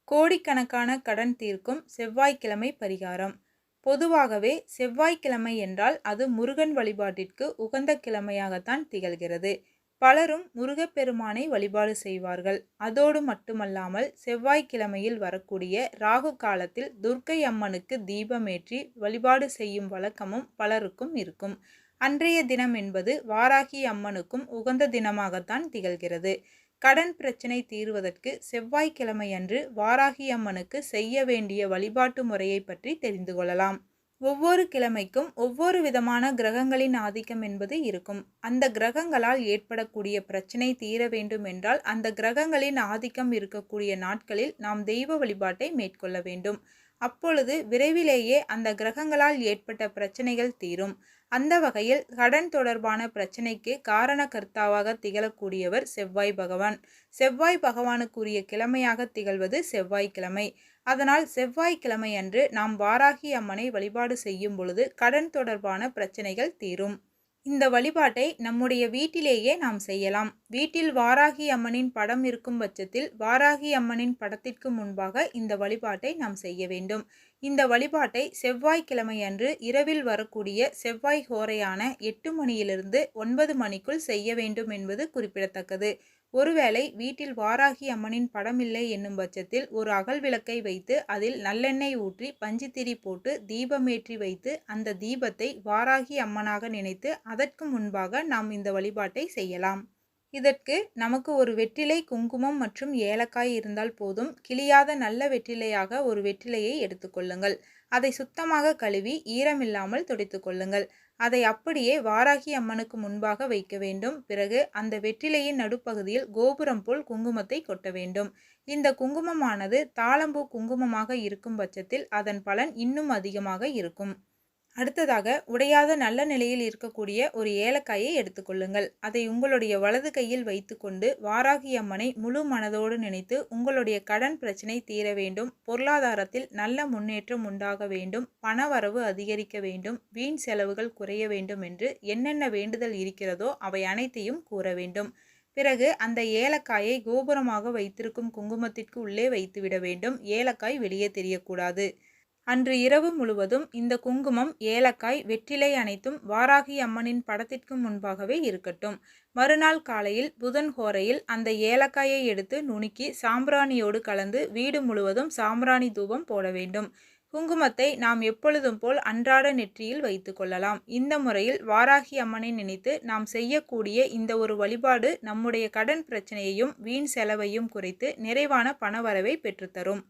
கோடிக்கணக்கான கடன் தீர்க்கும் செவ்வாய்க்கிழமை பரிகாரம். பொதுவாகவே செவ்வாய்க்கிழமை என்றால் அது முருகன் வழிபாட்டிற்கு உகந்த கிழமையாகத்தான் திகழ்கிறது. பலரும் முருகப்பெருமானை வழிபாடு செய்வார்கள். அதோடு மட்டுமல்லாமல் செவ்வாய்க்கிழமையில் வரக்கூடிய ராகு காலத்தில் துர்க்கை அம்மனுக்கு தீபமேற்றி வழிபாடு செய்யும் வழக்கமும் பலருக்கும் இருக்கும். அன்றைய தினம் என்பது வாராகி அம்மனுக்கும் உகந்த தினமாகத்தான் திகழ்கிறது. கடன் பிரச்சனை தீர்வதற்கு செவ்வாய்க்கிழமையன்று வாராகி அம்மனுக்கு செய்ய வேண்டிய வழிபாட்டு முறையை பற்றி தெரிந்து கொள்ளலாம். ஒவ்வொரு கிழமைக்கும் ஒவ்வொரு விதமான கிரகங்களின் ஆதிக்கம் என்பது இருக்கும். அந்த கிரகங்களால் ஏற்படக்கூடிய பிரச்சனை தீர வேண்டும் என்றால் அந்த கிரகங்களின் ஆதிக்கம் இருக்கக்கூடிய நாட்களில் நாம் தெய்வ வழிபாட்டை மேற்கொள்ள வேண்டும். அப்பொழுது விரைவிலேயே அந்த கிரகங்களால் ஏற்பட்ட பிரச்சனைகள் தீரும். அந்த வகையில் கடன் தொடர்பான பிரச்சனைக்கு காரணகர்த்தாவாக திகழக்கூடியவர் செவ்வாய் பகவான். செவ்வாய் பகவானுக்குரிய கிழமையாக திகழ்வது செவ்வாய்க்கிழமை. அதனால் செவ்வாய்க்கிழமை அன்று நாம் வாராகி அம்மனை வழிபாடு செய்யும் பொழுது கடன் தொடர்பான பிரச்சனைகள் தீரும். இந்த வழிபாட்டை நம்முடைய வீட்டிலேயே நாம் செய்யலாம். வீட்டில் வாராகி அம்மனின் படம் இருக்கும் பட்சத்தில் வாராகி அம்மனின் படத்திற்கு முன்பாக இந்த வழிபாட்டை நாம் செய்ய வேண்டும். இந்த வழிபாட்டை செவ்வாய்க்கிழமை அன்று இரவில் வரக்கூடிய செவ்வாய் ஹோரையான 8 மணியிலிருந்து 9 மணிக்குள் செய்ய வேண்டும் என்பது குறிப்பிடத்தக்கது. ஒருவேளை வீட்டில் வாராகி அம்மனின் படம் இல்லை என்னும் பட்சத்தில் ஒரு அகல் விளக்கை வைத்து அதில் நல்லெண்ணெய் ஊற்றி பஞ்சுத்திரி போட்டு தீபமேற்றி வைத்து அந்த தீபத்தை வாராகி அம்மனாக நினைத்து அதற்கு முன்பாக நாம் இந்த வழிபாட்டை செய்யலாம். இதற்கு நமக்கு ஒரு வெற்றிலை, குங்குமம் மற்றும் ஏலக்காய் இருந்தால் போதும். கிழியாத நல்ல வெற்றிலையாக ஒரு வெற்றிலையை எடுத்துக்கொள்ளுங்கள். அதை சுத்தமாக கழுவி ஈரமில்லாமல் துடைத்து கொள்ளுங்கள். அதை அப்படியே வாராகி அம்மனுக்கு முன்பாக வைக்க வேண்டும். பிறகு அந்த வெற்றிலையின் நடுப்பகுதியில் கோபுரம் போல் குங்குமத்தை கொட்ட வேண்டும். இந்த குங்குமமானது தாழம்பூ குங்குமமாக இருக்கும் பட்சத்தில் அதன் பலன் இன்னும் அதிகமாக இருக்கும். அடுத்ததாக உடையாத நல்ல நிலையில் இருக்கக்கூடிய ஒரு ஏலக்காயை எடுத்துக்கொள்ளுங்கள். அதை உங்களுடைய வலது கையில் வைத்துக்கொண்டு வாராகி அம்மனை முழு மனதோடு நினைத்து உங்களுடைய கடன் பிரச்சனை தீர வேண்டும், பொருளாதாரத்தில் நல்ல முன்னேற்றம் உண்டாக வேண்டும், பணவரவு அதிகரிக்க வேண்டும், வீண் செலவுகள் குறைய வேண்டும் என்று என்னென்ன வேண்டுதல் இருக்கிறதோ அவை அனைத்தையும் கூற வேண்டும். பிறகு அந்த ஏலக்காயை கோபுரமாக வைத்திருக்கும் குங்குமத்திற்கு உள்ளே வைத்துவிட வேண்டும். ஏலக்காய் வெளியே தெரியக்கூடாது. அன்று இரவு முழுவதும் இந்த குங்குமம், ஏலக்காய், வெற்றிலை அனைத்தும் வாராகி அம்மனின் படத்திற்கு முன்பாகவே இருக்கட்டும். மறுநாள் காலையில் புதன் ஹோரையில் அந்த ஏலக்காயை எடுத்து நுணுக்கி சாம்பிராணியோடு கலந்து வீடு முழுவதும் சாம்பிராணி தூபம் போட வேண்டும். குங்குமத்தை நாம் எப்பொழுதும் போல் அன்றாட நெற்றியில் வைத்து கொள்ளலாம். இந்த முறையில் வாராகி அம்மனை நினைத்து நாம் செய்யக்கூடிய இந்த ஒரு வழிபாடு நம்முடைய கடன் பிரச்சனையையும் வீண் செலவையும் குறைத்து நிறைவான பணவரவை பெற்றுத்தரும்.